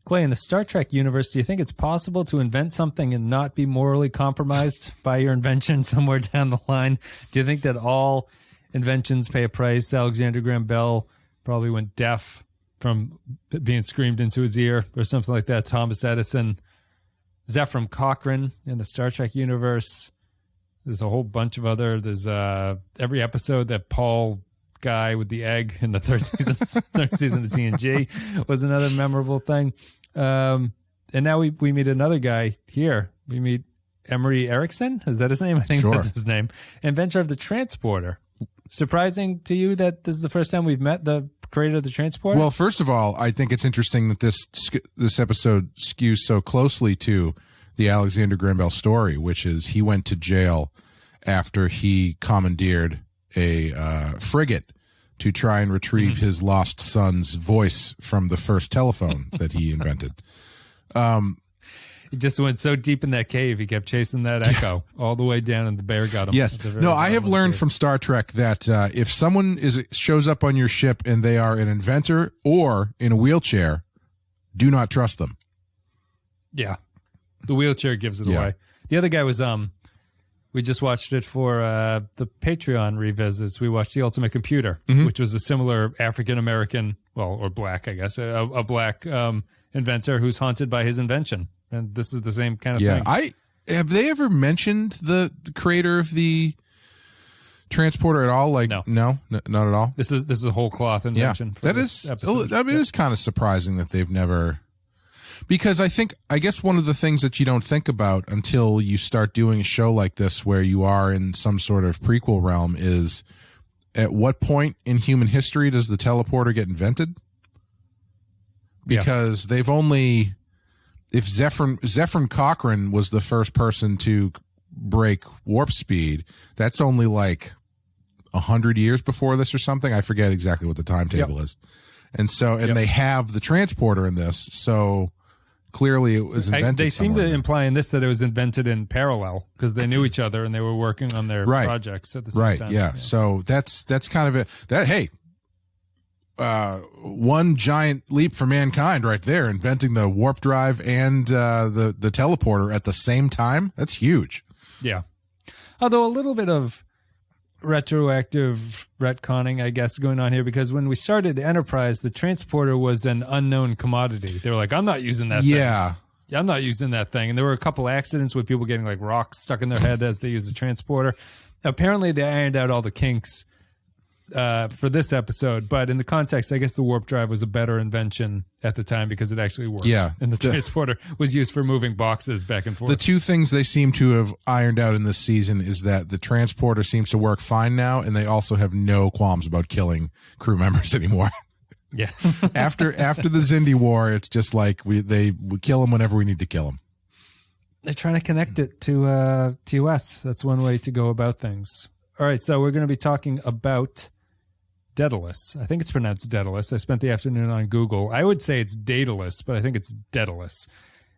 Clay, in the Star Trek universe, do you think it's possible to invent something and not be morally compromised by your invention somewhere down the line? Do you think that all inventions pay a price? Alexander Graham Bell probably went deaf from being screamed into his ear or something like that. Thomas Edison, Zefram Cochrane in the Star Trek universe. There's a whole bunch of other. There's every episode that Paul guy with the egg in the third season of TNG was another memorable thing. And now we meet another guy here. We meet Emory Erickson. Is that his name? I think that's his name. Inventor of the transporter. Surprising to you that this is the first time we've met the creator of the transporter? Well, first of all, I think it's interesting that this episode skews so closely to the Alexander Graham Bell story, which is he went to jail after he commandeered a frigate to try and retrieve his lost son's voice from the first telephone that he invented. He just went so deep in that cave, he kept chasing that echo all the way down, and the bear got him. Yes. No, I have learned from Star Trek that if someone shows up on your ship and they are an inventor or in a wheelchair, do not trust them. Yeah. The wheelchair gives it away. The other guy was we just watched it for the Patreon revisits. We watched The Ultimate Computer, which was a similar African-American, well, or black, I guess, a black inventor who's haunted by his invention. And this is the same kind of thing. Have they ever mentioned the creator of the transporter at all? Like, no, not at all. This is a whole cloth invention. Yeah, that is, episode. I mean, it's kind of surprising that they've never... Because I guess one of the things that you don't think about until you start doing a show like this where you are in some sort of prequel realm is at what point in human history does the teleporter get invented? Because they've only... If Zefram Cochrane was the first person to break warp speed, that's only like 100 years before this or something. I forget exactly what the timetable is. And so, they have the transporter in this, so... Clearly, it was invented. They seem to imply in this that it was invented in parallel because they knew each other and they were working on their projects at the same time. Yeah. So that's kind of it. One giant leap for mankind right there, inventing the warp drive and the teleporter at the same time. That's huge. Yeah. Although a little bit of retroactive retconning, I guess, going on here, because when we started the Enterprise, the transporter was an unknown commodity. They were like, I'm not using that thing. Yeah, I'm not using that thing. And there were a couple accidents with people getting like rocks stuck in their head as they used the transporter. Apparently they ironed out all the kinks for this episode, but in the context, I guess the warp drive was a better invention at the time because it actually worked. Yeah. And the transporter was used for moving boxes back and forth. The two things they seem to have ironed out in this season is that the transporter seems to work fine now, and they also have no qualms about killing crew members anymore. Yeah. After the Xindi War, it's just like we kill them whenever we need to kill them. They're trying to connect it to TOS. That's one way to go about things. All right, so we're going to be talking about Daedalus. I think it's pronounced Daedalus. I spent the afternoon on Google. I would say it's Daedalus, but I think it's Daedalus.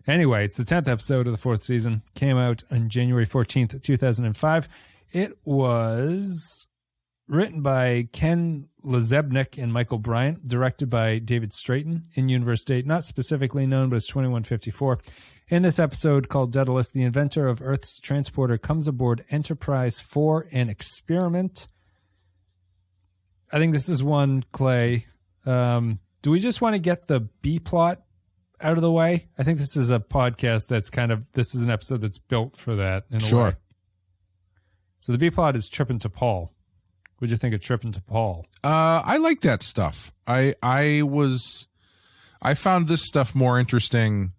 Anyway, it's the 10th episode of the 4th season. Came out on January 14th, 2005. It was written by Ken Lezebnik and Michael Bryant, directed by David Straighten, in-universe date not specifically known, but it's 2154. In this episode called Daedalus, the inventor of Earth's transporter comes aboard Enterprise for an experiment. I think this is one, Clay. Do we just want to get the B plot out of the way? I think this is a podcast that's this is an episode that's built for that in a way. So the B plot is Trippin' to Paul. What'd you think of Trippin' to Paul? I like that stuff. I found this stuff more interesting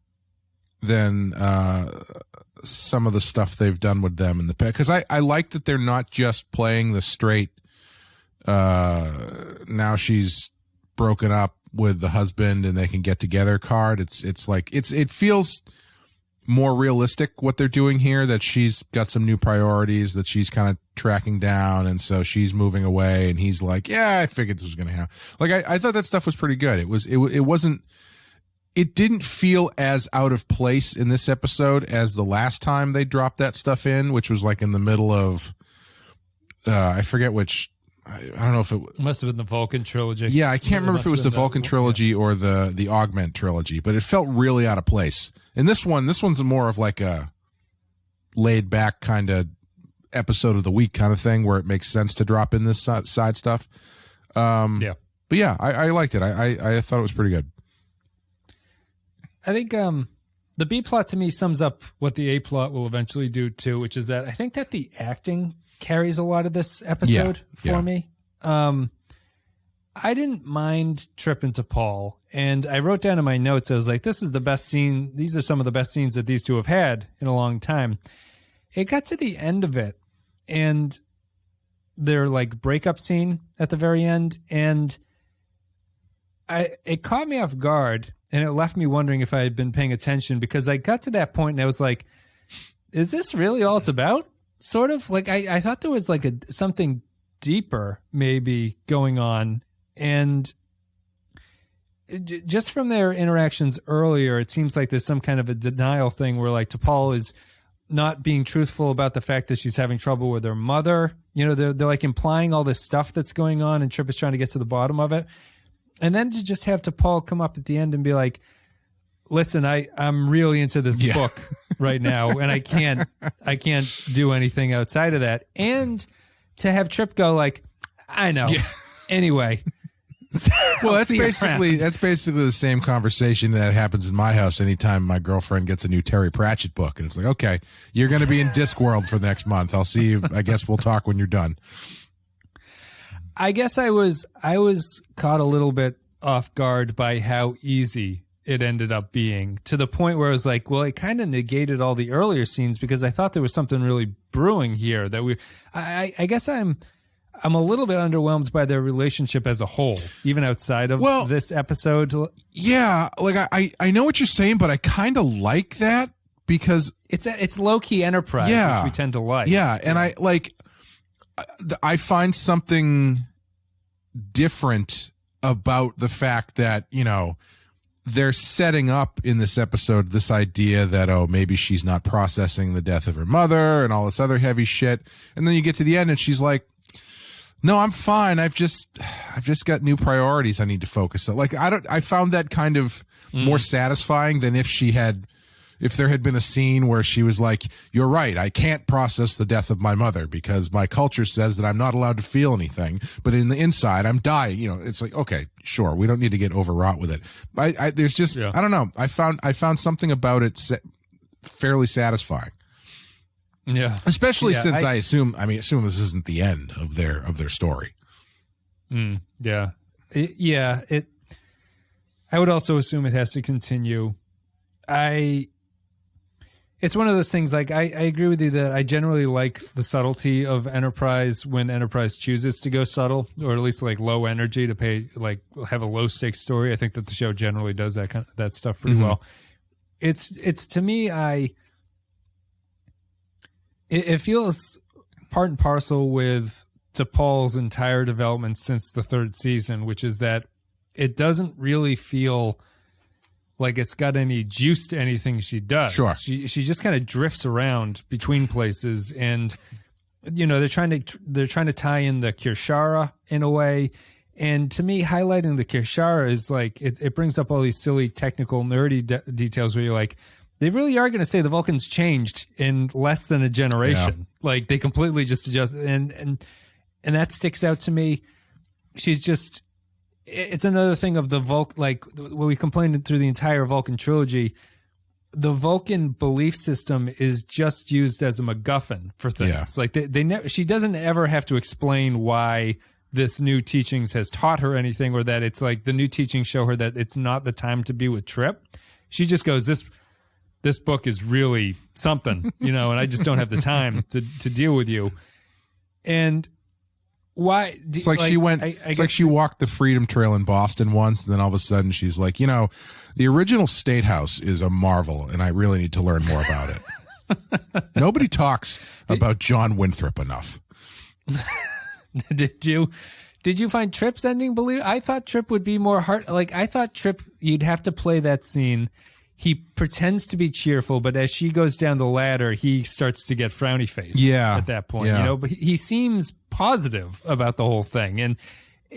than some of the stuff they've done with them in the past. Because I like that they're not just playing the straight, now she's broken up with the husband and they can get together card. It feels more realistic what they're doing here, that she's got some new priorities that she's kind of tracking down, and so she's moving away, and he's like, yeah, I figured this was going to happen. Like, I thought that stuff was pretty good. It didn't feel as out of place in this episode as the last time they dropped that stuff in, which was like in the middle of, I forget which, I don't know if it must have been the Vulcan trilogy. Yeah, I can't remember if it was the Vulcan trilogy or the Augment trilogy, but it felt really out of place. And this one's more of like a laid back kind of episode of the week kind of thing where it makes sense to drop in this side stuff. Yeah. But yeah, I liked it. I thought it was pretty good. I think the B plot to me sums up what the A plot will eventually do too, which is that I think that the acting carries a lot of this episode for me. I didn't mind tripping to Paul, and I wrote down in my notes, I was like, this is the best scene. These are some of the best scenes that these two have had in a long time. It got to the end of it, and their like breakup scene at the very end, and it caught me off guard, and it left me wondering if I had been paying attention, because I got to that point and I was like, is this really all it's about? Sort of like I thought there was like something deeper maybe going on, and just from their interactions earlier, it seems like there's some kind of a denial thing where like T'Pol is not being truthful about the fact that she's having trouble with her mother. You know, they're like implying all this stuff that's going on, and Trip is trying to get to the bottom of it. And then to just have T'Pol come up at the end and be like, listen, I'm really into this book right now, and I can't do anything outside of that. And to have Trip go like, I know. Yeah. Anyway. Well, that's basically the same conversation that happens in my house anytime my girlfriend gets a new Terry Pratchett book, and it's like, okay, you're going to be in Discworld for the next month. I'll see you. I guess we'll talk when you're done. I guess I was caught a little bit off guard by how easy it ended up being, to the point where I was like, well, it kind of negated all the earlier scenes, because I thought there was something really brewing here that I guess I'm a little bit underwhelmed by their relationship as a whole, even outside of this episode. Yeah, like I know what you're saying, but I kind of like that, because it's low-key Enterprise, which we tend to like. Yeah, and I find something different about the fact that, you know, they're setting up in this episode this idea that, oh, maybe she's not processing the death of her mother and all this other heavy shit. And then you get to the end and she's like, no, I'm fine. I've just got new priorities I need to focus on. Like, I found that kind of more satisfying than if there had been a scene where she was like, you're right, I can't process the death of my mother because my culture says that I'm not allowed to feel anything, but in the inside I'm dying. You know, it's like, okay, sure, we don't need to get overwrought with it. There's just, I don't know. I found something about it fairly satisfying. Yeah. Especially since I assume this isn't the end of their story. Yeah. I would also assume it has to continue. It's one of those things, like, I agree with you that I generally like the subtlety of Enterprise when Enterprise chooses to go subtle, or at least like low energy, to have a low stakes story. I think that the show generally does that stuff pretty well. It's to me, it feels part and parcel with T'Pol's entire development since the third season, which is that it doesn't really feel like it's got any juice to anything she does. Sure. She just kind of drifts around between places, and you know, they're trying to tie in the Kirshara in a way. And to me, highlighting the Kirshara is like, it brings up all these silly technical nerdy details where you're like, they really are going to say the Vulcans changed in less than a generation. Yeah. Like, they completely just adjust, and that sticks out to me. She's just, it's another thing of the like what we complained through the entire Vulcan trilogy. The Vulcan belief system is just used as a MacGuffin for things. Yeah. Like she doesn't ever have to explain why this new teachings has taught her anything, or that it's like the new teachings show her that it's not the time to be with Trip. She just goes, this book is really something, you know, and I just don't have the time to deal with you. And why? It's like she went. It's like she walked the Freedom Trail in Boston once, and then all of a sudden she's like, you know, the original State House is a marvel, and I really need to learn more about it. Nobody talks about John Winthrop enough. Did you find Trip's ending believable? I thought Trip would be more hard. Like, I thought Trip, you'd have to play that scene. he pretends to be cheerful, but as she goes down the ladder, he starts to get frowny faced. Yeah. At that point, Yeah. but he seems positive about the whole thing. And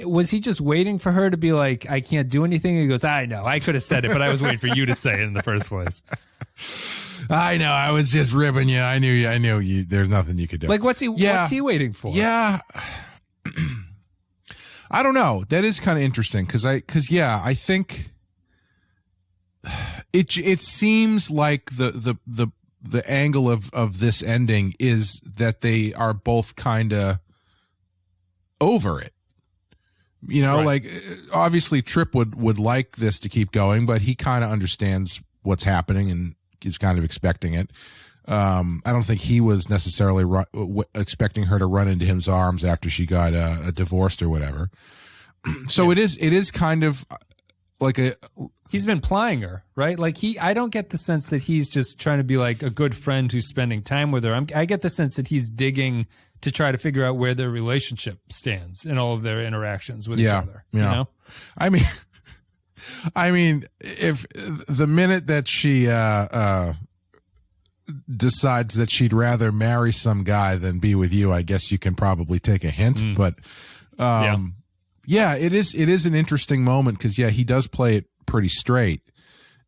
was he just waiting for her to be like, I can't do anything? And he goes, I know, I could have said it, but I was waiting for you to say it in the first place. I know, I was just ribbing you. I knew you. There's nothing you could do. Like, what's he waiting for? Yeah. I don't know. That is kind of interesting because I think it seems like the angle of this ending is that they are both kind of over it. Right. Like obviously Trip would like this to keep going, but he kind of understands what's happening and is kind of expecting it. I don't think he was necessarily expecting her to run into his arms after she got divorced or whatever. So it is kind of like he's been plying her, right? Like I don't get the sense that he's just trying to be like a good friend who's spending time with her. I get the sense that he's digging to try to figure out where their relationship stands in all of their interactions with each other. You know? I mean, if the minute that she decides that she'd rather marry some guy than be with you, I guess you can probably take a hint. But it is an interesting moment because he does play it pretty straight,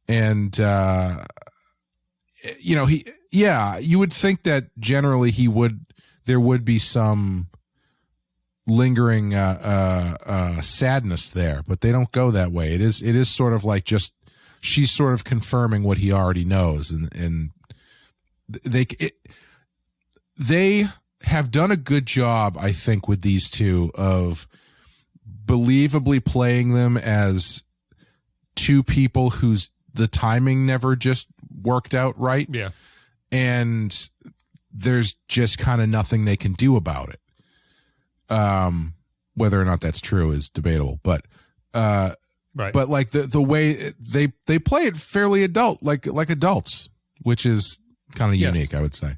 and you would think that generally there would be some lingering sadness there, but they don't go that way. It is sort of like just she's sort of confirming what he already knows, and they have done a good job, I think, with these two of believably playing them as two people whose the timing never just worked out right. Yeah. And there's just kind of nothing they can do about it. Whether or not that's true is debatable, but right. But like the way they play it fairly like adults, which is kind of unique, I would say.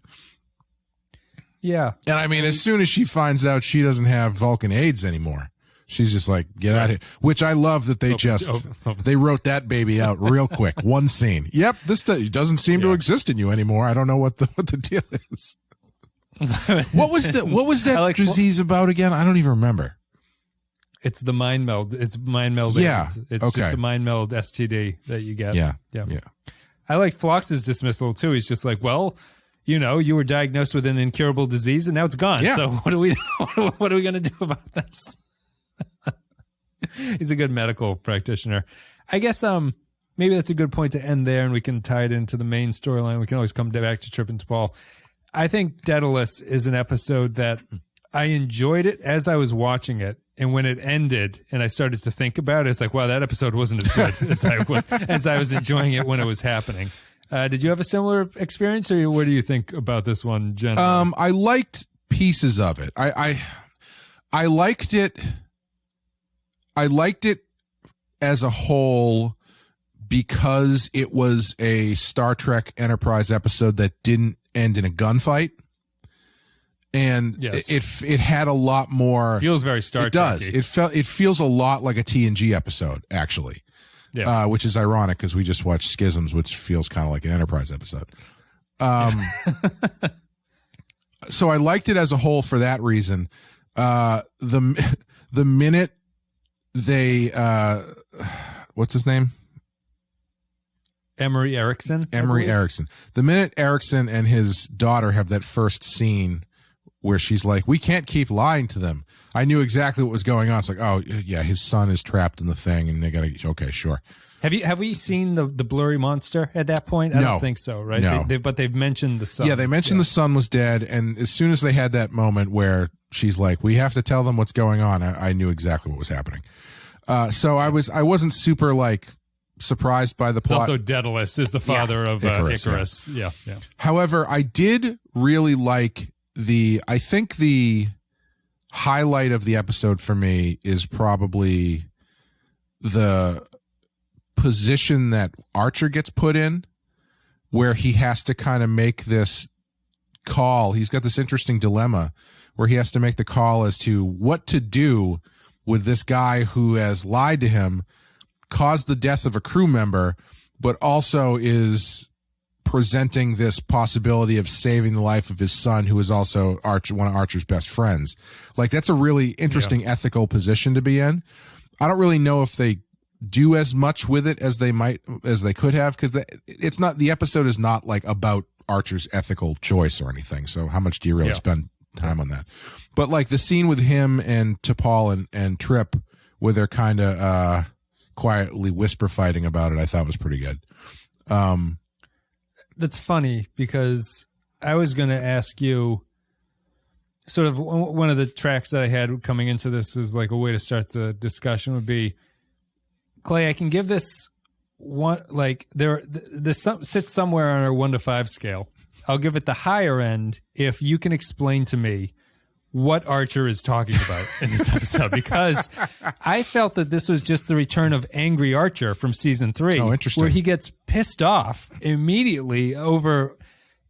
Yeah. And I mean, as soon as she finds out she doesn't have Vulcan AIDS anymore, she's just like, get out of here. Which I love that they they wrote that baby out real quick. One scene. Yep, this doesn't seem to exist in you anymore. I don't know what the deal is. What was that disease about again? I don't even remember. It's the mind meld. It's mind meld. Yeah. AIDS. It's just a mind meld STD that you get. Yeah. I like Phlox's dismissal too. He's just like, well, you were diagnosed with an incurable disease and now it's gone. Yeah. So what are we going to do about this? He's a good medical practitioner. I guess maybe that's a good point to end there, and we can tie it into the main storyline. We can always come back to Trip and Paul. I think Daedalus is an episode that I enjoyed it as I was watching it, and when it ended and I started to think about it, it's like, wow, that episode wasn't as good as I was enjoying it when it was happening. Did you have a similar experience, or what do you think about this one generally? I liked pieces of it. I liked it. I liked it as a whole because it was a Star Trek Enterprise episode that didn't end in a gunfight. And it had a lot more. Feels very Star Trek. It does. It feels a lot like a TNG episode, actually. Yeah. Which is ironic because we just watched Schisms, which feels kind of like an Enterprise episode. So I liked it as a whole for that reason. The minute they what's his name? Emory Erickson. Erickson. The minute Erickson and his daughter have that first scene where she's like, we can't keep lying to them. I knew exactly what was going on. It's like, oh yeah, his son is trapped in the thing and they gotta, okay, sure. Have we seen the blurry monster at that point? I don't think so, right? No. But they've mentioned the son. Yeah, they mentioned the son was dead, and as soon as they had that moment where she's like, we have to tell them what's going on, I knew exactly what was happening. So I wasn't super like surprised by the plot. It's also Daedalus is the father of Icarus. Yeah. However, I did really like I think the highlight of the episode for me is probably the position that Archer gets put in, where he has to kind of make this call. He's got this interesting dilemma where he has to make the call as to what to do with this guy who has lied to him, caused the death of a crew member, but also is presenting this possibility of saving the life of his son, who is also one of Archer's best friends. Like, that's a really interesting ethical position to be in. I don't really know if they do as much with it as they could have, because it's not, the episode is not like about Archer's ethical choice or anything. So how much do you really spend time on that? But like the scene with him and T'Pol and Trip, where they're kind of quietly whisper fighting about it, I thought was pretty good. That's funny, because I was going to ask you, sort of one of the tracks that I had coming into this is like a way to start the discussion would be, Clay, I can give this one, like this sits somewhere on our 1 to 5 scale. I'll give it the higher end if you can explain to me what Archer is talking about in this episode, because I felt that this was just the return of Angry Archer from season 3. Oh, interesting. Where he gets pissed off immediately over,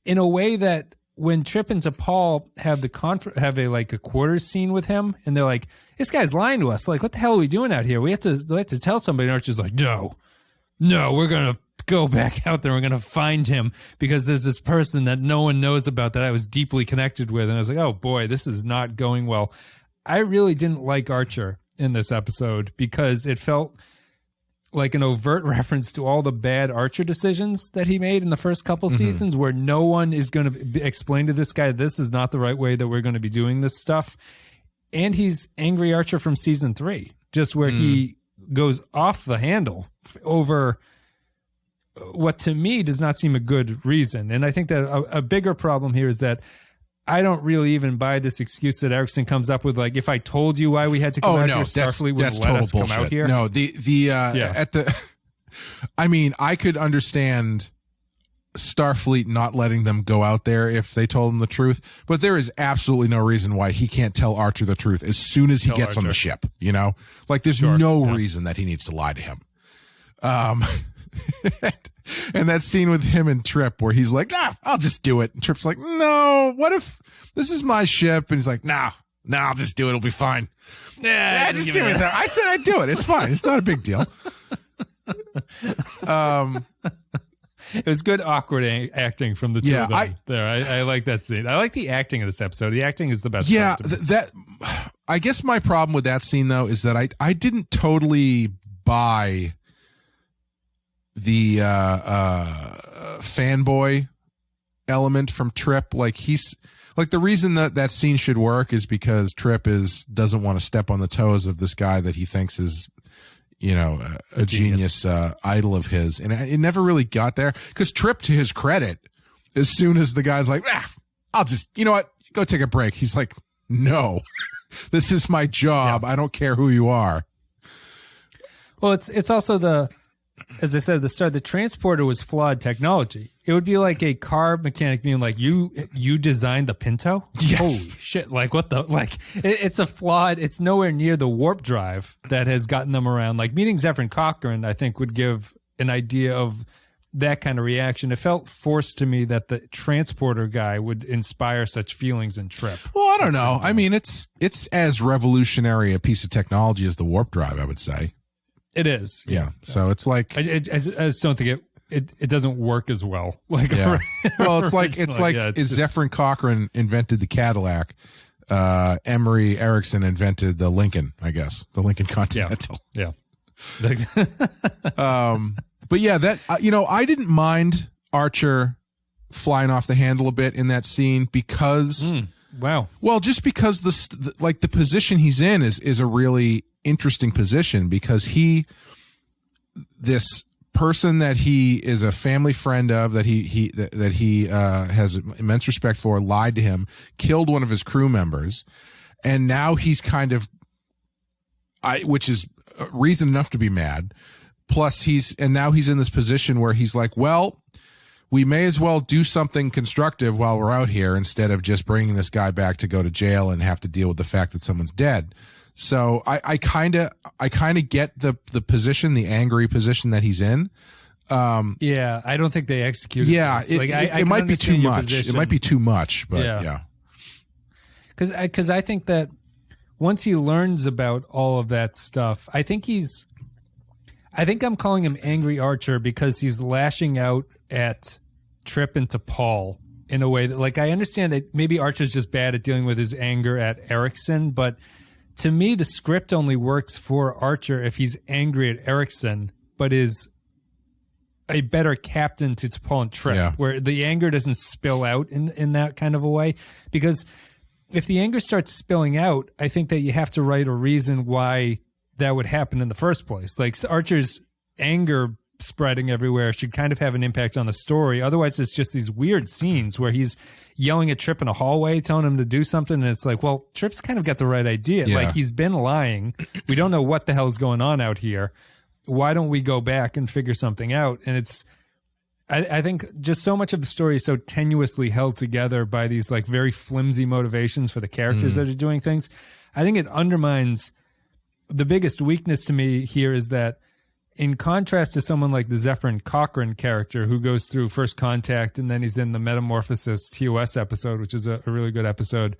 in a way that when Trip and T'Pol have a quarters scene with him, and they're like, "This guy's lying to us. Like, what the hell are we doing out here? We have to tell somebody." And Archer's like, "No, we're gonna go back out there. We're gonna find him, because there's this person that no one knows about that I was deeply connected with." And I was like, "Oh boy, this is not going well." I really didn't like Archer in this episode, because it felt like an overt reference to all the bad Archer decisions that he made in the first couple seasons, where no one is going to explain to this guy, this is not the right way that we're going to be doing this stuff. And he's Angry Archer from season 3, just where he goes off the handle over what to me does not seem a good reason. And I think that a bigger problem here is that I don't really even buy this excuse that Erickson comes up with, like, if I told you why we had to come out here, Starfleet would let us come out here. No, I mean, I could understand Starfleet not letting them go out there if they told him the truth, but there is absolutely no reason why he can't tell Archer the truth as soon as he gets on the ship, you know? Like, there's no reason that he needs to lie to him. And that scene with him and Trip where he's like, I'll just do it. And Trip's like, no, what if this is my ship? And he's like, nah, I'll just do it. It'll be fine. Yeah, just give me that. I said I'd do it. It's fine. It's not a big deal. It was good awkward acting from the two of them there. I like that scene. I like the acting of this episode. The acting is the best. Yeah, I guess my problem with that scene, though, is that I didn't totally buy the fanboy element from Trip. Like, he's like, the reason that scene should work is because Trip doesn't want to step on the toes of this guy that he thinks is, you know, a genius idol of his. And it never really got there, because Trip, to his credit, as soon as the guy's like, I'll just, you know what, go take a break, he's like, no, this is my job. I don't care who you are. Well, it's also as I said at the start, the transporter was flawed technology. It would be like a car mechanic being like, you designed the Pinto? Yes. Holy shit. Like, what the, like, it's a flawed, it's nowhere near the warp drive that has gotten them around. Like, meeting Zephyr Cochrane, I think, would give an idea of that kind of reaction. It felt forced to me that the transporter guy would inspire such feelings in Trip. Well, I don't know. I mean, it's as revolutionary a piece of technology as the warp drive, I would say. It is. Yeah. So it's like, I just don't think it doesn't work as well. Like, well, it's like Zephyr Cochrane invented the Cadillac. Emory Erickson invented the Lincoln, I guess, the Lincoln Continental. Yeah. But yeah, that I didn't mind Archer flying off the handle a bit in that scene, because well, just because the position he's in is a really interesting position, because this person that he is a family friend of, that he has immense respect for, lied to him, killed one of his crew members, and now he's kind of, which is reason enough to be mad. Plus now he's in this position where he's like, well, we may as well do something constructive while we're out here, instead of just bringing this guy back to go to jail and have to deal with the fact that someone's dead. So I kind of get the position, the angry position that he's in. Yeah, I don't think they executed. Yeah, this. it might be too much. It might be too much, but yeah. Because I think that once he learns about all of that stuff, I think I think I'm calling him Angry Archer because he's lashing out at Trip and to Paul in a way that, like, I understand that maybe Archer's just bad at dealing with his anger at Erickson, but to me, the script only works for Archer if he's angry at Erickson, but is a better captain to Paul and Trip, where the anger doesn't spill out in that kind of a way. Because if the anger starts spilling out, I think that you have to write a reason why that would happen in the first place. Like, Archer's anger spreading everywhere should kind of have an impact on the story. Otherwise, it's just these weird scenes where he's yelling at Trip in a hallway, telling him to do something, and it's like, well, Trip's kind of got the right idea. Like, he's been lying. We don't know what the hell's going on out here. Why don't we go back and figure something out? And it's, I think just so much of the story is so tenuously held together by these like very flimsy motivations for the characters that are doing things. I think it undermines the biggest weakness to me here is that in contrast to someone like the Zephyrin Cochrane character who goes through First Contact and then he's in the Metamorphosis TOS episode, which is a really good episode,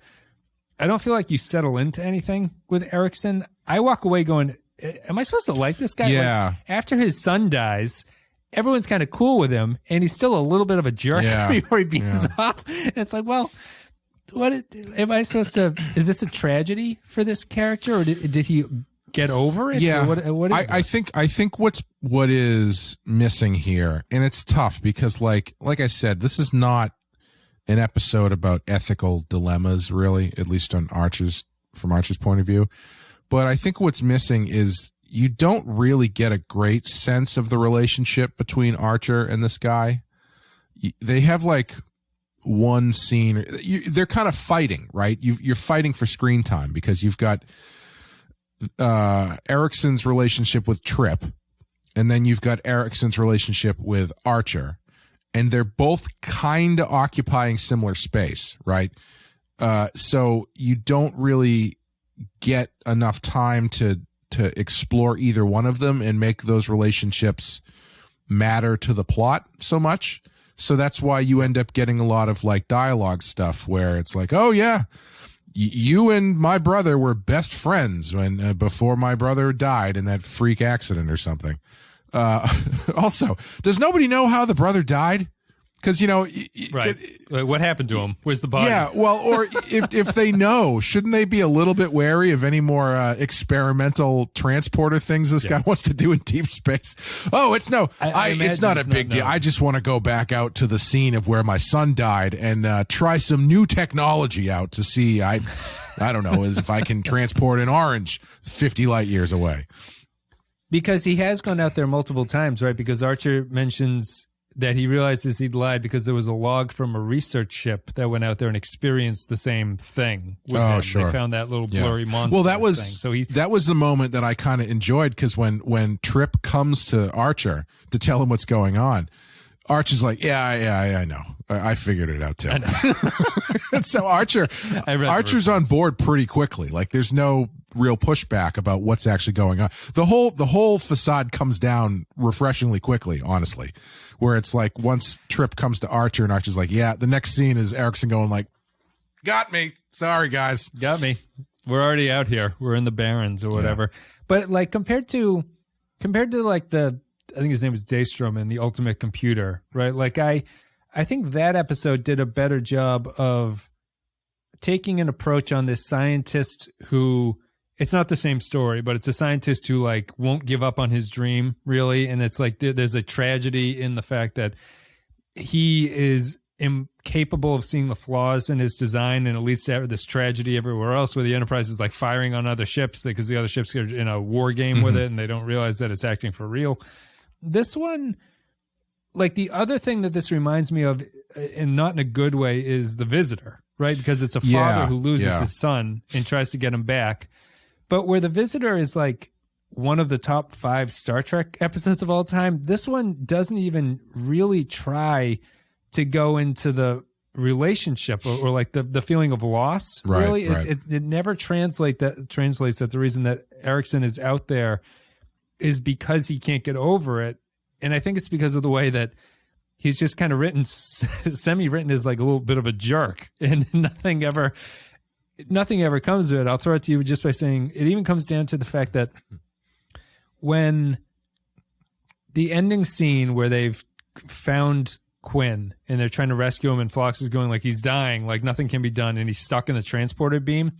I don't feel like you settle into anything with Erickson. I walk away going, am I supposed to like this guy? Yeah. Like, after his son dies, everyone's kind of cool with him, and he's still a little bit of a jerk before he beats off. And it's like, well, am I supposed to? Is this a tragedy for this character, or did he get over it? Yeah, what is I think what is missing here, and it's tough because like I said, this is not an episode about ethical dilemmas, really, at least from Archer's point of view. But I think what's missing is you don't really get a great sense of the relationship between Archer and this guy. They have like one scene. They're kind of fighting, right? You're fighting for screen time because you've got Erickson's relationship with Trip, and then you've got Erickson's relationship with Archer, and they're both kind of occupying similar space, right? So you don't really get enough time to explore either one of them and make those relationships matter to the plot so much. So that's why you end up getting a lot of like dialogue stuff where it's like, oh yeah, you and my brother were best friends when before my brother died in that freak accident or something. Also, does nobody know how the brother died? Because, you know, right. What happened to him? Where's the body? Yeah, well, or if they know, shouldn't they be a little bit wary of any more experimental transporter things this guy wants to do in deep space? Oh, it's it's not a big deal. I just want to go back out to the scene of where my son died and try some new technology out to see. I don't know, if I can transport an orange 50 light years away. Because he has gone out there multiple times, right? Because Archer mentions that he realizes he'd lied because there was a log from a research ship that went out there and experienced the same thing with him. Sure. They found that little blurry monster. Well, that was thing. So that was the moment that I kind of enjoyed because when Trip comes to Archer to tell him what's going on, Archer's like, yeah, I know. I figured it out too. I know. And so Archer's on board pretty quickly. Like there's no real pushback about what's actually going on. The whole facade comes down refreshingly quickly, honestly. Where it's like once Trip comes to Archer and Archer's like, yeah, the next scene is Erickson going like, got me. Sorry, guys. Got me. We're already out here. We're in the Barrens or whatever. Yeah. But like compared to like I think his name is Daystrom in The Ultimate Computer, right? Like I think that episode did a better job of taking an approach on this scientist who, it's not the same story, but it's a scientist who like won't give up on his dream, really. And it's like there's a tragedy in the fact that he is incapable of seeing the flaws in his design, and it leads to this tragedy everywhere else where the Enterprise is like firing on other ships because the other ships are in a war game with it and they don't realize that it's acting for real. This one, like the other thing that this reminds me of, and not in a good way, is The Visitor, right? Because it's a father who loses his son and tries to get him back. But where The Visitor is like one of the top 5 Star Trek episodes of all time, this one doesn't even really try to go into the relationship or like the feeling of loss. Right, really, right. It never translates that the reason that Erickson is out there is because he can't get over it. And I think it's because of the way that he's just kind of semi-written as like a little bit of a jerk, and nothing ever comes of it. I'll throw it to you just by saying it even comes down to the fact that when the ending scene where they've found Quinn and they're trying to rescue him, and Phlox is going like he's dying, like nothing can be done, and he's stuck in the transporter beam.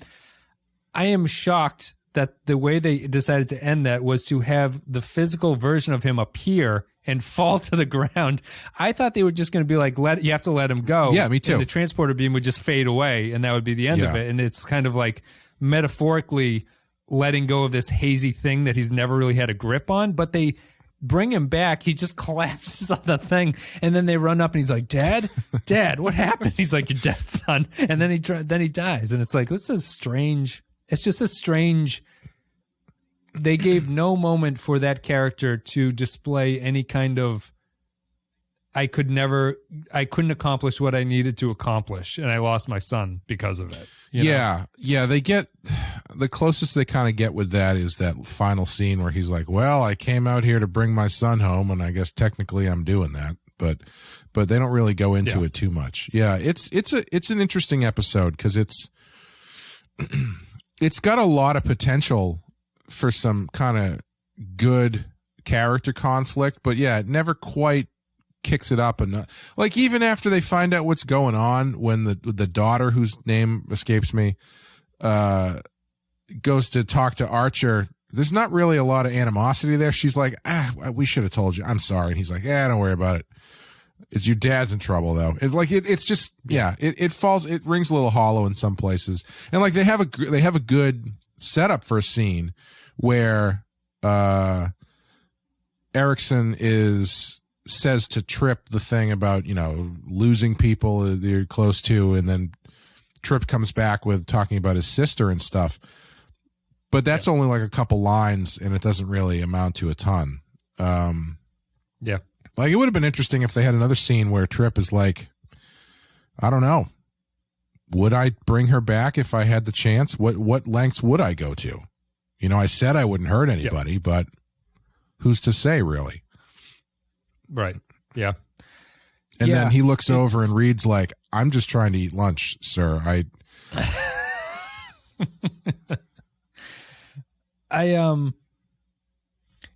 I am shocked that the way they decided to end that was to have the physical version of him appear and fall to the ground. I thought they were just going to be like, you have to let him go. Yeah, me too. And the transporter beam would just fade away, and that would be the end of it. And it's kind of like metaphorically letting go of this hazy thing that he's never really had a grip on. But they bring him back. He just collapses on the thing, and then they run up, and he's like, "Dad, Dad, what happened?" He's like, "You're dead, son." And then he dies, and it's like, this is strange. It's just a strange. They gave no moment for that character to display any kind of, I couldn't accomplish what I needed to accomplish, and I lost my son because of it. Yeah. They get, the closest they kind of get with that is that final scene where he's like, well, I came out here to bring my son home, and I guess technically I'm doing that, but they don't really go into it too much. Yeah, it's an interesting episode because it's got a lot of potential for some kind of good character conflict, but yeah, it never quite kicks it up enough. Like even after they find out what's going on, when the daughter, whose name escapes me, goes to talk to Archer, there's not really a lot of animosity there. She's like, we should have told you. I'm sorry. And he's like, don't worry about it. It's your dad's in trouble though. It's like it's just it falls. It rings a little hollow in some places, and like they have a good setup for a scene where Erickson says to Trip the thing about losing people that you're close to, and then Trip comes back with talking about his sister and stuff. But that's only like a couple lines, and it doesn't really amount to a ton. Like it would have been interesting if they had another scene where Trip is like, I don't know, would I bring her back if I had the chance? What lengths would I go to? I said I wouldn't hurt anybody, but who's to say, really? Right. Yeah. And then he looks over and reads like, I'm just trying to eat lunch, sir.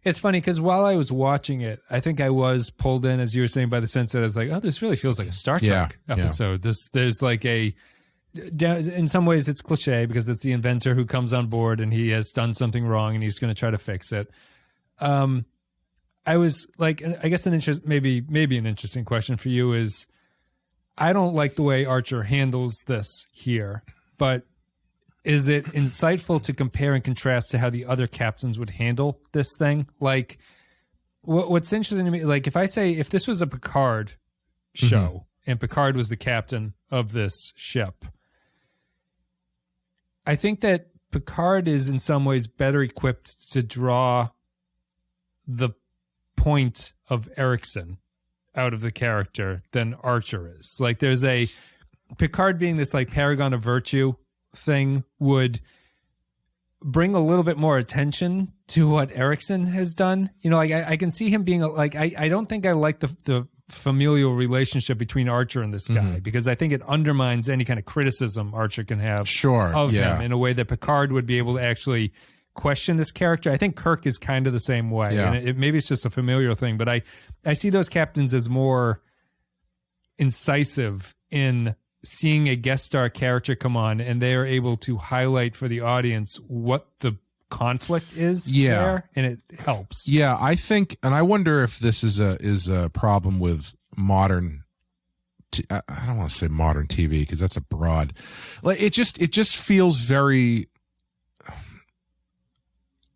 It's funny because while I was watching it, I think I was pulled in, as you were saying, by the sense that I was like, oh, this really feels like a Star Trek episode. Yeah. There's like in some ways it's cliche because it's the inventor who comes on board and he has done something wrong and he's going to try to fix it. I was like, I guess maybe an interesting question for you is, I don't like the way Archer handles this here, but is it insightful to compare and contrast to how the other captains would handle this thing? Like, what's interesting to me, like if this was a Picard show and Picard was the captain of this ship, I think that Picard is in some ways better equipped to draw the point of Erickson out of the character than Archer is. Like there's Picard being this like paragon of virtue thing would bring a little bit more attention to what Erickson has done. Like I can see him being like, I don't think I like the familial relationship between Archer and this guy because I think it undermines any kind of criticism Archer can have of him in a way that Picard would be able to actually question this character. I think Kirk is kind of the same way. Yeah. And maybe it's just a familial thing, but I see those captains as more incisive in seeing a guest star character come on and they are able to highlight for the audience what the conflict is there, and it helps. Yeah, I think, and I wonder if this is a problem with modern I don't want to say modern TV because that's a broad, like it just feels very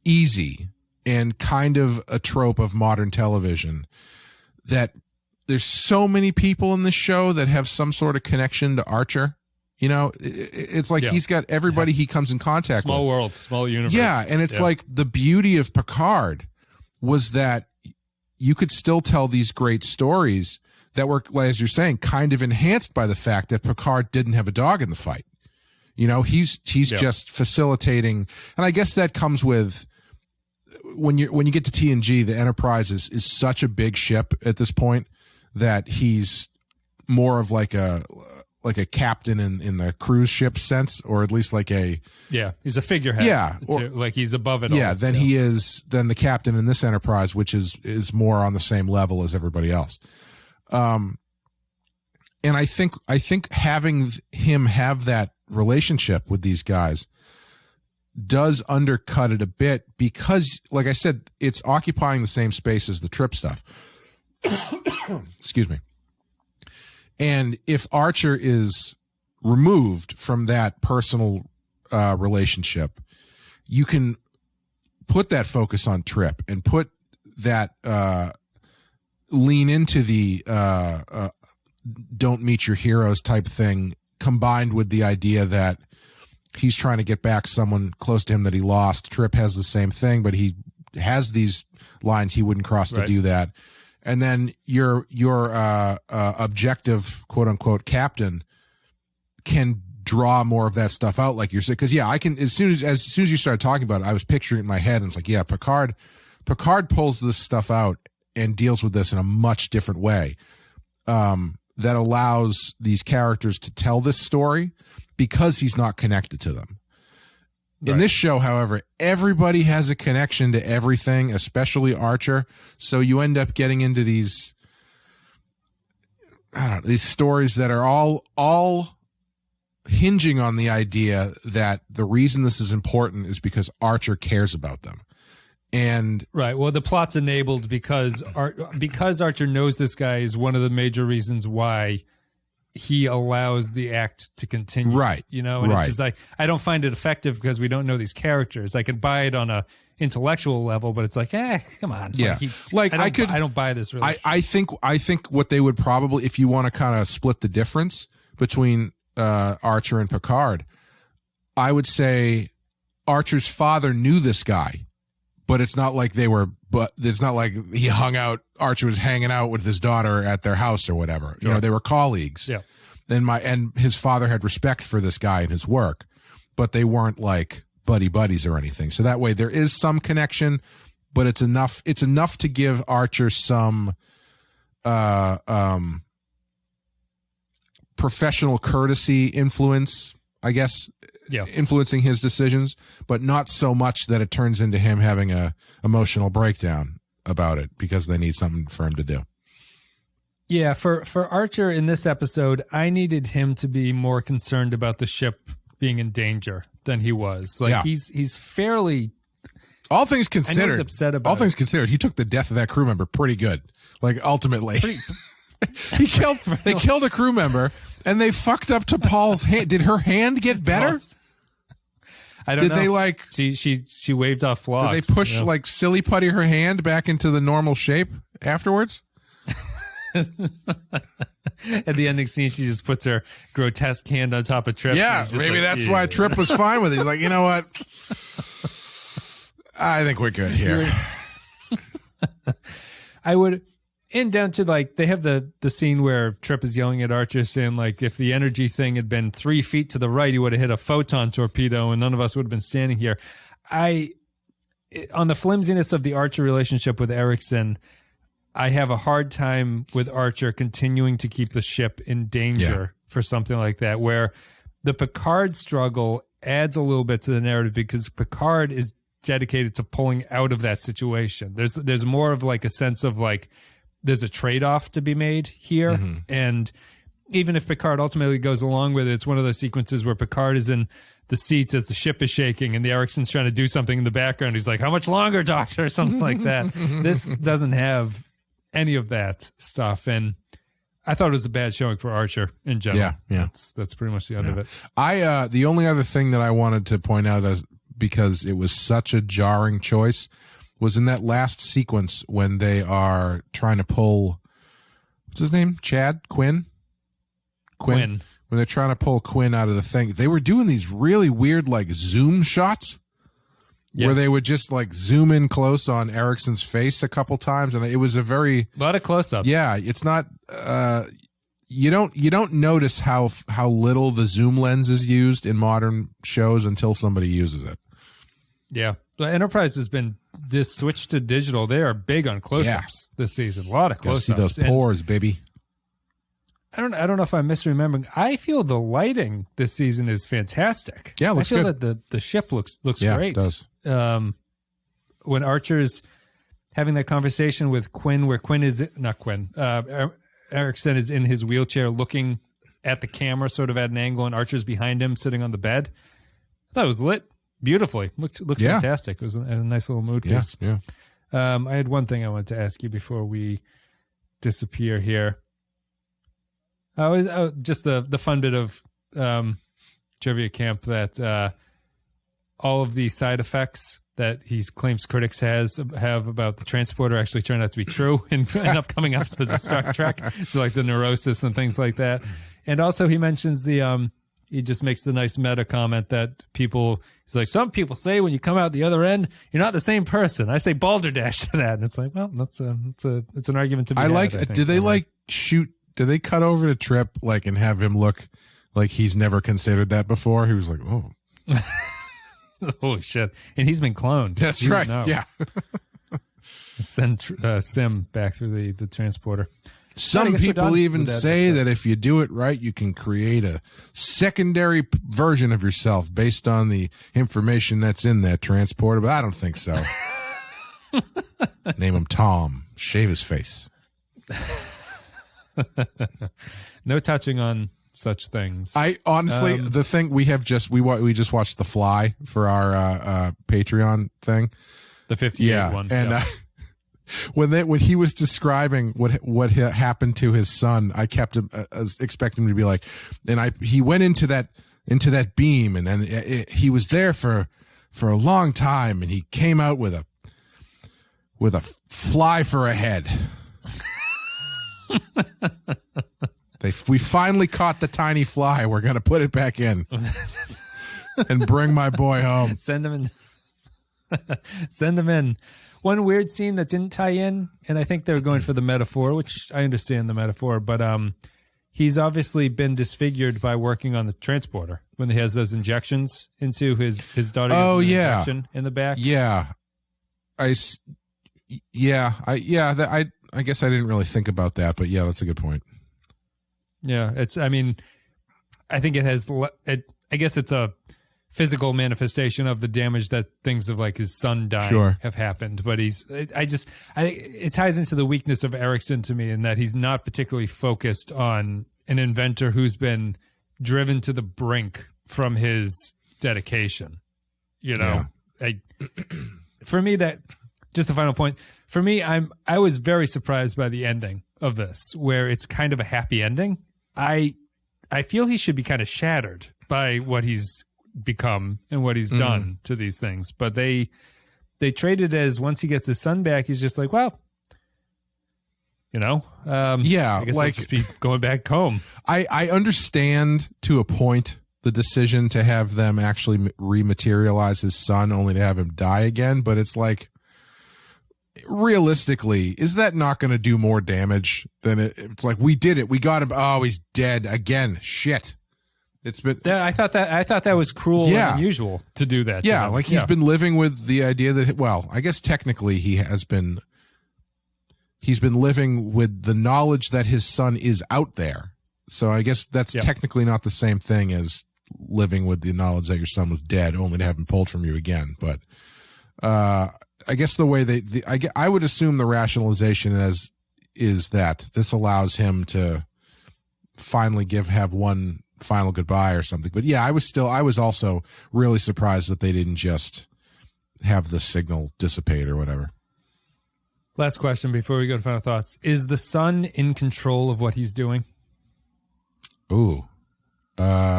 easy and kind of a trope of modern television that there's so many people in this show that have some sort of connection to Archer. It's like he's got everybody he comes in contact with. Small world, small universe. Yeah, and it's like the beauty of Picard was that you could still tell these great stories that were, as you're saying, kind of enhanced by the fact that Picard didn't have a dog in the fight. He's just facilitating, and I guess that comes with when you get to TNG, the Enterprise is such a big ship at this point that he's more of like a captain in the cruise ship sense, or at least like a he's a figurehead. Yeah, like he's above it all. Yeah, then he is then the captain in this enterprise, which is more on the same level as everybody else. And I think having him have that relationship with these guys does undercut it a bit because, like I said, it's occupying the same space as the Trip stuff. Excuse me. And if Archer is removed from that personal relationship, you can put that focus on Trip and put that lean into the don't meet your heroes type thing, combined with the idea that he's trying to get back someone close to him that he lost. Trip has the same thing, but he has these lines he wouldn't cross to do that. And then your objective, quote unquote, captain can draw more of that stuff out, like you're saying. Because I can as soon as you started talking about it, I was picturing it in my head, and it's like, Picard pulls this stuff out and deals with this in a much different way. That allows these characters to tell this story because he's not connected to them. In this show, however, everybody has a connection to everything, especially Archer. So you end up getting into these, these stories that are all hinging on the idea that the reason this is important is because Archer cares about them. And well, the plot's enabled because Archer knows this guy is one of the major reasons why he allows the act to continue. Right. And it's just like, I don't find it effective because we don't know these characters. I could buy it on a intellectual level, but it's like, come on. Yeah. I don't buy this really. I think what they would probably, if you want to kind of split the difference between Archer and Picard, I would say Archer's father knew this guy, but it's not like it's not like he Archer was hanging out with his daughter at their house or whatever. Sure. They were colleagues. Yeah. And his father had respect for this guy and his work, but they weren't like buddies or anything. So that way there is some connection, but it's enough to give Archer some professional courtesy influence, I guess. Yeah. Influencing his decisions, but not so much that it turns into him having a emotional breakdown about it because they need something for him to do. Yeah, for Archer in this episode, I needed him to be more concerned about the ship being in danger than he was. He's fairly, all things considered, I know he's upset about things considered, he took the death of that crew member pretty good. Like ultimately, they killed a crew member. And they fucked up to Paul's hand. Did her hand get better? I don't know. Did they she waved off Phlox? Did they push silly putty her hand back into the normal shape afterwards? At the ending scene, she just puts her grotesque hand on top of Trip. Yeah, maybe that's why Trip was fine with it. He's like, you know what? I think we're good here. I would... And down to they have the scene where Trip is yelling at Archer saying if the energy thing had been 3 feet to the right, he would have hit a photon torpedo and none of us would have been standing here. On the flimsiness of the Archer relationship with Erickson, I have a hard time with Archer continuing to keep the ship in danger for something like that, where the Picard struggle adds a little bit to the narrative because Picard is dedicated to pulling out of that situation. There's more of a sense of there's a trade-off to be made here. Mm-hmm. And even if Picard ultimately goes along with it, it's one of those sequences where Picard is in the seats as the ship is shaking and the Erickson's trying to do something in the background. He's like, how much longer, Doctor? Or something like that. This doesn't have any of that stuff. And I thought it was a bad showing for Archer in general. Yeah. That's pretty much the end of it. The only other thing that I wanted to point out because it was such a jarring choice was in that last sequence when they are trying to pull, what's his name? Quinn. When they're trying to pull Quinn out of the thing, they were doing these really weird zoom shots where they would just zoom in close on Erickson's face a couple times, and it was a lot of close-ups. Yeah, it's not. You don't notice how little the zoom lens is used in modern shows until somebody uses it. Yeah, the Enterprise has been this switch to digital. They are big on close-ups this season. A lot of close-ups. See those pores, baby. I don't know if I'm misremembering. I feel the lighting this season is fantastic. Yeah, it looks I feel good. that the ship looks Yeah, great. it does. When Archer's having that conversation with Quinn, where Quinn is not Quinn, Erickson is in his wheelchair looking at the camera, sort of at an angle, and Archer's behind him, sitting on the bed. I thought it was lit beautifully. Looked fantastic. It was a nice little mood piece. Yeah. I had one thing I wanted to ask you before we disappear here. Just the fun bit of trivia camp that all of the side effects that he claims critics have about the transporter actually turned out to be true in upcoming episodes of Star Trek. So like the neurosis and things like that. And also he mentions he just makes the nice meta comment that he's like, some people say when you come out the other end, you're not the same person. I say balderdash to that. And it's like, well, it's an argument to be had, I think. Did they cut over to Trip and have him look like he's never considered that before? He was like, oh. Holy shit. And he's been cloned. That's right. Yeah. Send Sim back through the transporter. Some people even say that if you do it right, you can create a secondary version of yourself based on the information that's in that transporter, but I don't think so. Name him Tom. Shave his face. No touching on such things. I honestly, the thing we just watched The Fly for our Patreon thing, the 58 one, and when he was describing what happened to his son, I kept expecting him to be like, and he went into that beam, and then he was there for a long time, and he came out with a fly for a head. We finally caught the tiny fly. We're going to put it back in and bring my boy home. Send him in. One weird scene that didn't tie in, and I think they were going for the metaphor, which I understand the metaphor, but he's obviously been disfigured by working on the transporter when he has those injections into his daughter. Oh, yeah. Injection in the back. Yeah. I guess I didn't really think about that, but yeah, that's a good point. Yeah, I think it has. I guess it's a physical manifestation of the damage that things of like his son dying have happened. But it ties into the weakness of Erickson to me in that he's not particularly focused on an inventor who's been driven to the brink from his dedication. For me, just a final point. For me, I was very surprised by the ending of this, where it's kind of a happy ending. I feel he should be kind of shattered by what he's become and what he's done to these things. But they traded as once he gets his son back, he's just like, well, I guess I'll just be going back home. I understand to a point the decision to have them actually rematerialize his son only to have him die again, but it's like, realistically, is that not going to do more damage than it's like, we did it, we got him, oh, he's dead again, shit. It's been I thought that was cruel and unusual to do that. He's been living with the idea that, well, I guess technically he's been living with the knowledge that his son is out there, so I guess that's technically not the same thing as living with the knowledge that your son was dead only to have him pulled from you again. But I guess the way I would assume the rationalization is that this allows him to finally have one final goodbye or something. But yeah, I was also really surprised that they didn't just have the signal dissipate or whatever. Last question before we go to final thoughts. Is the son in control of what he's doing? Ooh.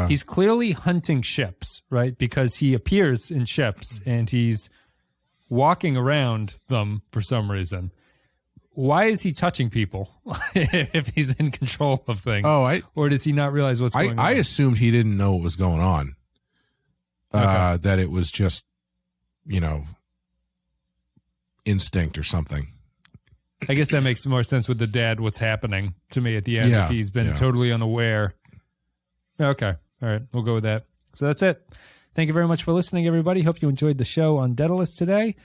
He's clearly hunting ships, right? Because he appears in ships and he's walking around them for some reason. Why is he touching people if he's in control of things? Or does he not realize what's going on? I assumed he didn't know what was going on. That it was just, instinct or something. I guess that makes more sense with the dad, what's happening to me at the end. If he's been totally unaware. Okay. All right. We'll go with that. So that's it. Thank you very much for listening, everybody. Hope you enjoyed the show on Daedalus today.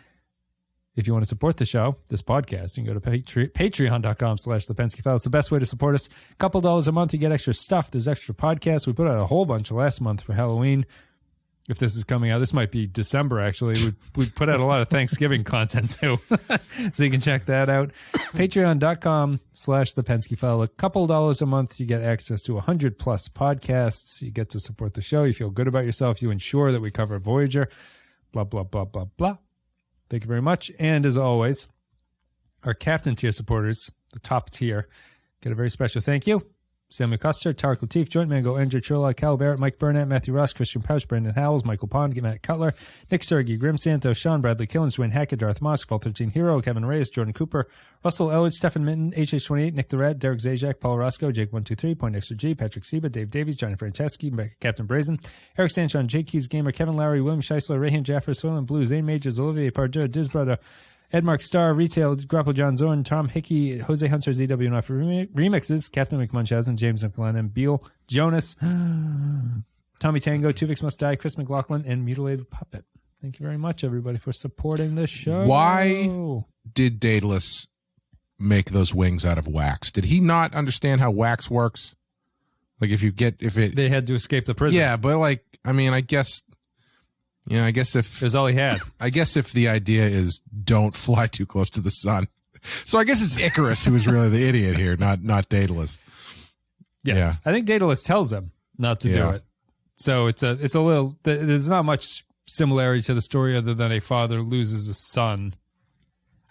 if you want to support the show, this podcast, you can go to patreon.com/thepensky File. It's the best way to support us. A couple dollars a month, you get extra stuff. There's extra podcasts. We put out a whole bunch last month for Halloween. If this is coming out, this might be December, actually. We put out a lot of Thanksgiving content, too. So you can check that out. Patreon.com/thepensky File. A couple dollars a month, you get access to 100-plus podcasts. You get to support the show. You feel good about yourself. You ensure that we cover Voyager. Blah, blah, blah, blah, blah. Thank you very much. And as always, our Captain tier supporters, the top tier, get a very special thank you. Samuel Custer, Tarek Latif, Joint Mango, Andrew Trilla, Cal Barrett, Mike Burnett, Matthew Ross, Christian Pausch, Brandon Howells, Michael Pond, Matt Cutler, Nick Sergey, Grim Santos, Sean Bradley, Killens, Dwayne Hackett, Darth Moss, Paul 13 Hero, Kevin Reyes, Jordan Cooper, Russell Elwood, Stephen Minton, HH28, Nick the Red, Derek Zajac, Paul Roscoe, Jake 123, Point Extra G, Patrick Seba, Dave Davies, Johnny Franceschi, Captain Brazen, Eric Stanchon, Jake Keys Gamer, Kevin Lowry, William Scheisler, Rayhan Jaffer, Soylent Blue, Zane Majors, Olivier Pardue, Diz Brother, Edmark Star, Retail, Grapple John Zorn, Tom Hickey, Jose Hunter, ZWNF Remixes, Captain McMunchausen, James McLennan, Beal, Jonas, Tommy Tango, Tuvix Must Die, Chris McLaughlin, and Mutilated Puppet. Thank you very much, everybody, for supporting the show. Why did Daedalus make those wings out of wax? Did he not understand how wax works? Like They had to escape the prison. Yeah, but I guess if it was all he had. I guess if the idea is don't fly too close to the sun. So I guess it's Icarus who was really the idiot here, not Daedalus. Yes. Yeah. I think Daedalus tells him not to do it. So it's a little, there's not much similarity to the story other than a father loses a son.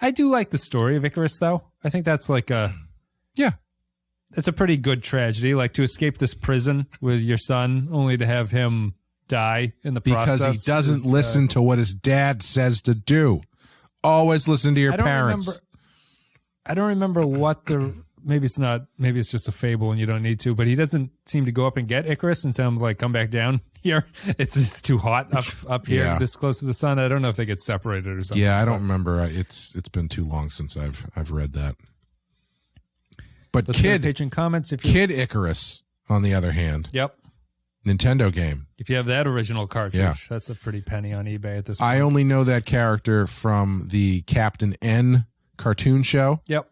I do like the story of Icarus, though. I think that's like it's a pretty good tragedy, like to escape this prison with your son only to have him die in the process. Because he doesn't listen to what his dad says to do. Always listen to your parents. I don't remember what maybe it's just a fable and you don't need to, but he doesn't seem to go up and get Icarus and tell him like, come back down here. It's too hot up here, this close to the sun. I don't know if they get separated or something. Yeah, I don't remember. It's been too long since I've read that. But patron comments Kid Icarus, on the other hand. Yep. Nintendo game. If you have that original cartridge, that's a pretty penny on eBay at this point. I only know that character from the Captain N cartoon show. Yep.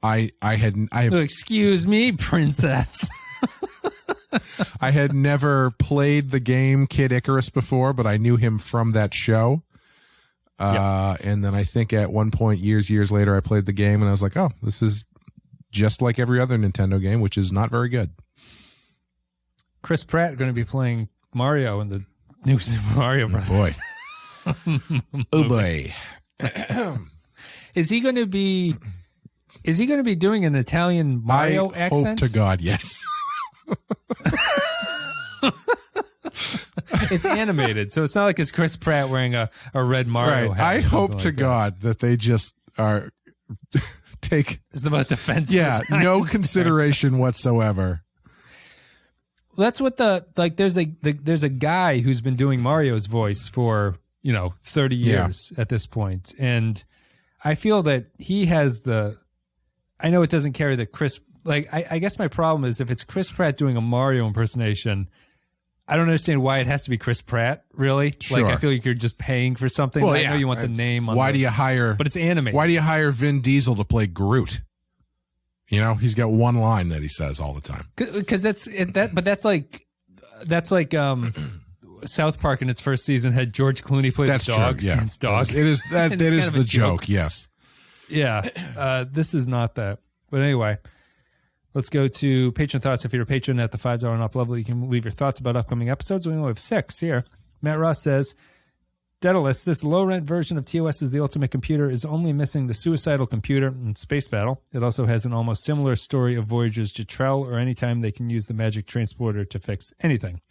Excuse me, princess. I had never played the game Kid Icarus before, but I knew him from that show. And then I think at one point, years later, I played the game and I was like, oh, this is just like every other Nintendo game, which is not very good. Chris Pratt going to be playing Mario in the new Super Mario Bros. Oh boy. Is he going to be doing an Italian Mario accent? Hope to God, yes. It's animated, so it's not like it's Chris Pratt wearing a red Mario hat. I hope to God that they just are take it's the most offensive. Yeah, no consideration whatsoever. That's what there's a guy who's been doing Mario's voice for 30 years at this point, and I feel that he has I know it doesn't carry the Chris. I guess my problem is if it's Chris Pratt doing a Mario impersonation, I don't understand why it has to be Chris Pratt. Really, sure. I feel like you're just paying for something. Well, I know you want the name. Why do you hire? But it's animated. Why do you hire Vin Diesel to play Groot? He's got one line that he says all the time. Because that's like South Park in its first season had George Clooney play the dog. True, yeah. Dog. That is the joke. Yes. Yeah. This is not that. But anyway, let's go to patron thoughts. If you're a patron at the $5 and up level, you can leave your thoughts about upcoming episodes. We only have 6 here. Matt Ross says, Daedalus, this low-rent version of TOS is the ultimate computer, is only missing the suicidal computer in Space Battle. It also has an almost similar story of Voyager's Jetrel, or any time they can use the magic transporter to fix anything.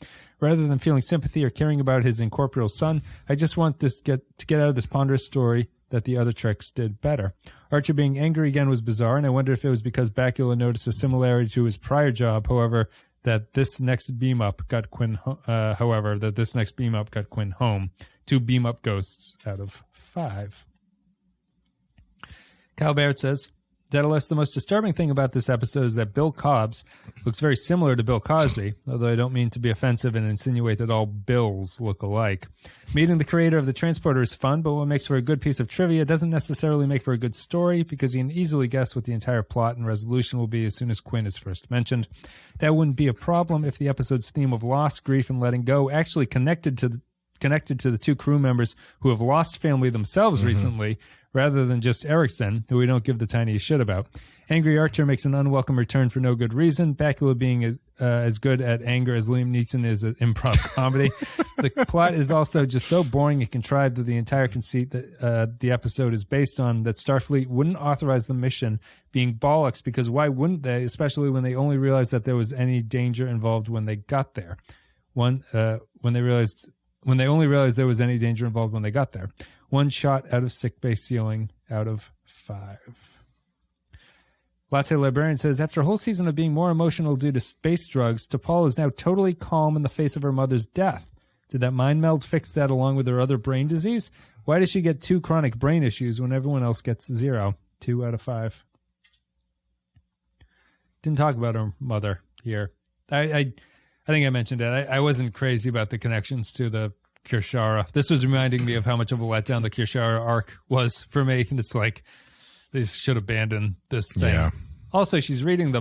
Rather than feeling sympathy or caring about his incorporeal son, I just want to get out of this ponderous story that the other Treks did better. Archer being angry again was bizarre, and I wonder if it was because Bakula noticed a similarity to his prior job, that this next beam up got Quinn home. 2 beam up ghosts out of 5. Kyle Barrett says, Daedalus, the most disturbing thing about this episode is that Bill Cobbs looks very similar to Bill Cosby, although I don't mean to be offensive and insinuate that all Bills look alike. Meeting the creator of the transporter is fun, but what makes for a good piece of trivia doesn't necessarily make for a good story, because you can easily guess what the entire plot and resolution will be as soon as Quinn is first mentioned. That wouldn't be a problem if the episode's theme of loss, grief, and letting go actually connected to the two crew members who have lost family themselves recently, rather than just Erickson, who we don't give the tiniest shit about. Angry Archer makes an unwelcome return for no good reason, Bakula being as good at anger as Liam Neeson is at improv comedy. The plot is also just so boring and contrived to the entire conceit that the episode is based on, that Starfleet wouldn't authorize the mission being bollocks, because why wouldn't they, especially when they only realized that there was any danger involved when they got there. When they only realized there was any danger involved when they got there. 1 shot out of sickbay ceiling out of 5. Latte Librarian says, after a whole season of being more emotional due to space drugs, T'Pol is now totally calm in the face of her mother's death. Did that mind meld fix that along with her other brain disease? Why does she get 2 chronic brain issues when everyone else gets 0? 2 out of 5. Didn't talk about her mother here. I think I mentioned it. I wasn't crazy about the connections to the Kirshara. This was reminding me of how much of a letdown the Kirshara arc was for me. And it's like, they should abandon this thing. Yeah. Also, she's reading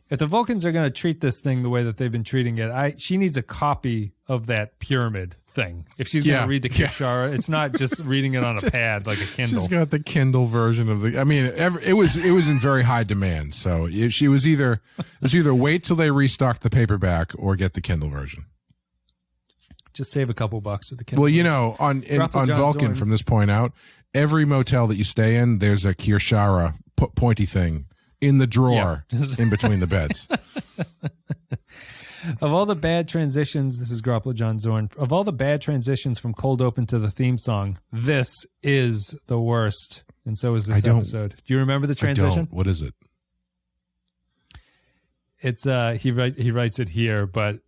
if the Vulcans are going to treat this thing the way that they've been treating it, she needs a copy of that pyramid thing. If she's going to read the Kirshara, it's not just reading it on a pad like a Kindle. She's got the Kindle version of I mean, it was in very high demand. So she was either wait till they restock the paperback or get the Kindle version. Just save a couple bucks with the Kindle. Well, on Vulcan, from this point out, every motel that you stay in, there's a Kirshara pointy thing in the drawer in between the beds. Of all the bad transitions, this is Groppler John Zorn. Of all the bad transitions from cold open to the theme song, this is the worst. And so is this episode. Do you remember the transition? I don't. What is it? It's he writes it here, but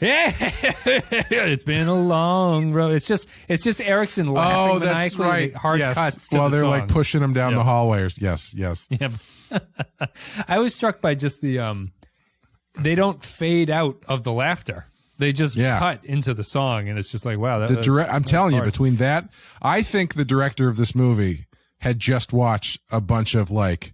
it's been a long road. It's just Erickson laughing maniacally. Right. Hard cuts to while the they're song. like pushing him down the hallways. Yes. Yep. I was struck by just the they don't fade out of the laughter. They just cut into the song, and it's just like, wow. I'm telling you, between that, I think the director of this movie had just watched a bunch of like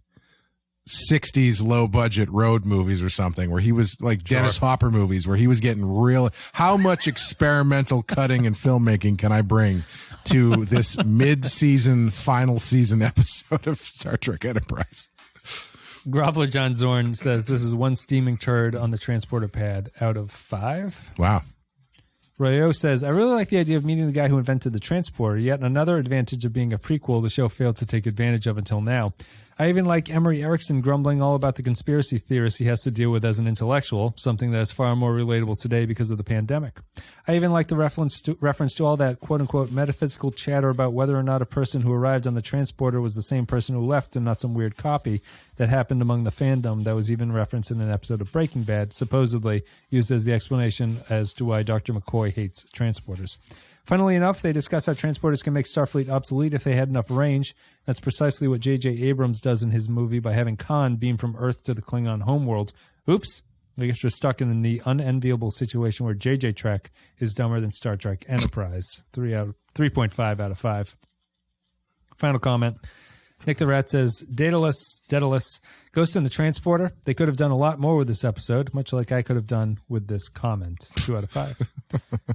60s low budget road movies or something, where he was like Dennis Hopper movies, where he was getting real. How much experimental cutting and filmmaking can I bring to this mid-season, final season episode of Star Trek Enterprise? Groppler John Zorn says this is 1 steaming turd on the transporter pad out of 5. Wow. Royo says, I really like the idea of meeting the guy who invented the transporter, yet another advantage of being a prequel the show failed to take advantage of until now. I even like Emory Erickson grumbling all about the conspiracy theorists he has to deal with as an intellectual, something that is far more relatable today because of the pandemic. I even like the reference to all that quote-unquote metaphysical chatter about whether or not a person who arrived on the transporter was the same person who left and not some weird copy that happened among the fandom that was even referenced in an episode of Breaking Bad, supposedly used as the explanation as to why Dr. McCoy hates transporters. Funnily enough, they discuss how transporters can make Starfleet obsolete if they had enough range. That's precisely what J.J. Abrams does in his movie by having Khan beam from Earth to the Klingon homeworld. Oops. I guess we're stuck in the unenviable situation where J.J. Trek is dumber than Star Trek Enterprise. 3.5 out of 5. Final comment. Nick the Rat says, Daedalus, Ghost in the Transporter. They could have done a lot more with this episode, much like I could have done with this comment. 2 out of 5.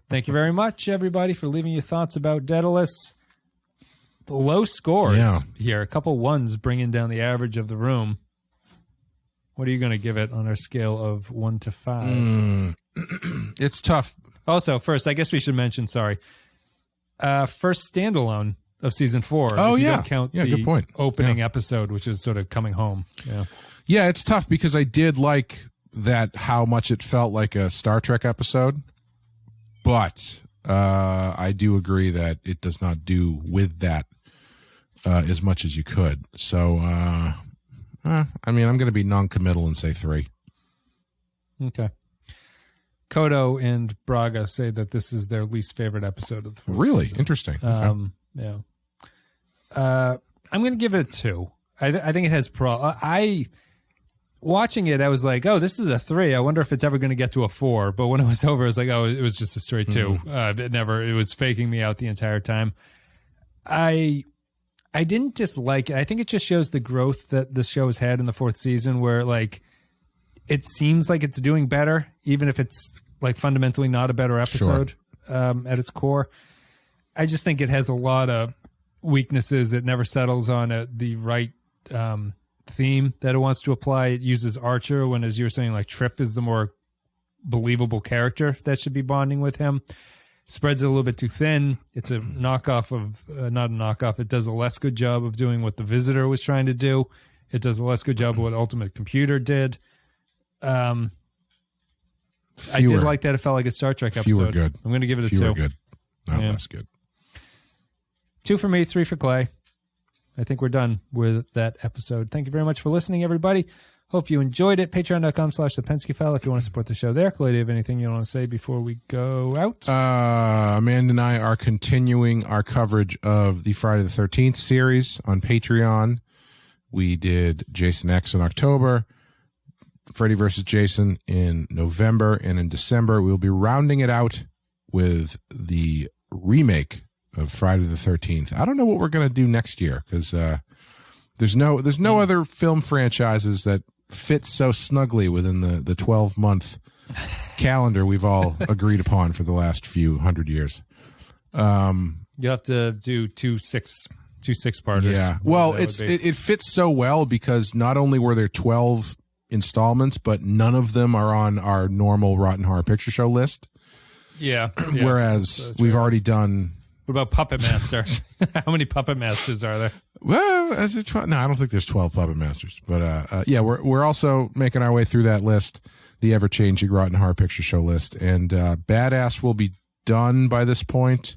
Thank you very much, everybody, for leaving your thoughts about Daedalus. The low scores here. A couple ones bringing down the average of the room. What are you going to give it on our scale of 1 to 5? It's tough. Also, first, I guess we should mention, first standalone of season 4. Oh, if you yeah. don't count the good point. opening episode, which is sort of coming home. Yeah, it's tough because I did like that, how much it felt like a Star Trek episode. But I do agree that it does not do with that as much as you could. So, I mean, I'm going to be non-committal and say 3. Okay. Kodo and Braga say that this is their least favorite episode of the 4th Really? season. Interesting. Okay. Yeah. I'm going to give it a 2. I think it has watching it, I was like, oh, this is a 3. I wonder if it's ever going to get to a 4. But when it was over, I was like, oh, it was just a straight 2. It was faking me out the entire time. I didn't dislike it. I think it just shows the growth that the show has had in the 4th season, where like it seems like it's doing better, even if it's like fundamentally not a better episode at its core. I just think it has a lot of weaknesses. It never settles on the right theme that it wants to apply. It uses Archer when, as you were saying, like Trip is the more believable character that should be bonding with him. Spreads it a little bit too thin. It's a knockoff of, not a knockoff. It does a less good job of doing what the Visitor was trying to do. It does a less good job of what Ultimate Computer did. I did like that. It felt like a Star Trek episode. Few were good. I'm going to give it a 2. Few were good. Not less good. 2 for me, 3 for Clay. I think we're done with that episode. Thank you very much for listening, everybody. Hope you enjoyed it. Patreon.com/ThePensky File if you want to support the show there. Clay, do you have anything you want to say before we go out? Amanda and I are continuing our coverage of the Friday the 13th series on Patreon. We did Jason X in October, Freddy vs. Jason in November, and in December we'll be rounding it out with the remake of Friday the 13th. I don't know what we're going to do next year because there's no other film franchises that fit so snugly within the 12-month calendar we've all agreed upon for the last few hundred years. You have to do two six-parters. Yeah. Well, it fits so well because not only were there 12 installments, but none of them are on our normal Rotten Horror Picture Show list. Yeah. Whereas we've already done. What about Puppet Master? How many Puppet Masters are there? Well, no, I don't think there's 12 Puppet Masters, but yeah, we're also making our way through that list, the ever-changing Rotten Horror Picture Show list, and Badass will be done by this point.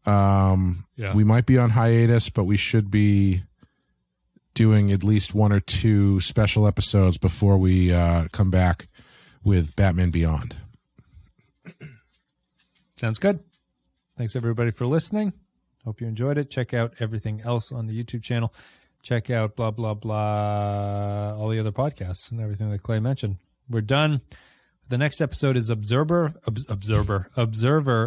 We might be on hiatus, but we should be doing at least 1 or 2 special episodes before we come back with Batman Beyond. Sounds good. Thanks, everybody, for listening. Hope you enjoyed it. Check out everything else on the YouTube channel. Check out blah, blah, blah, all the other podcasts and everything that Clay mentioned. We're done. The next episode is Observer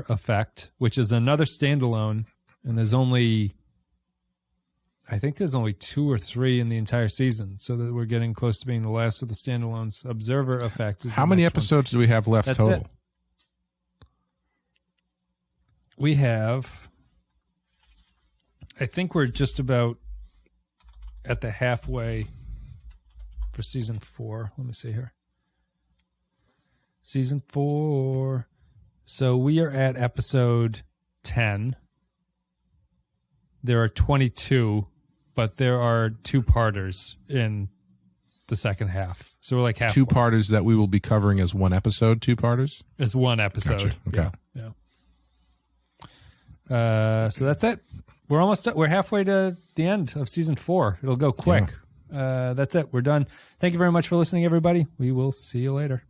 Effect, which is another standalone. And I think there's only 2 or 3 in the entire season. So that we're getting close to being the last of the standalones. Observer Effect. How many episodes do we have left total? It. We have, I think we're just about at the halfway for season 4. Let me see here. Season 4. So we are at episode 10. There are 22, but there are 2-parters in the second half. So we're like halfway. 2-parters that we will be covering as one episode, 2-parters? As one episode. Gotcha. Okay. Yeah. So that's it. We're almost done. We're halfway to the end of season 4. It'll go quick. Yeah. That's it. We're done. Thank you very much for listening, everybody. We will see you later.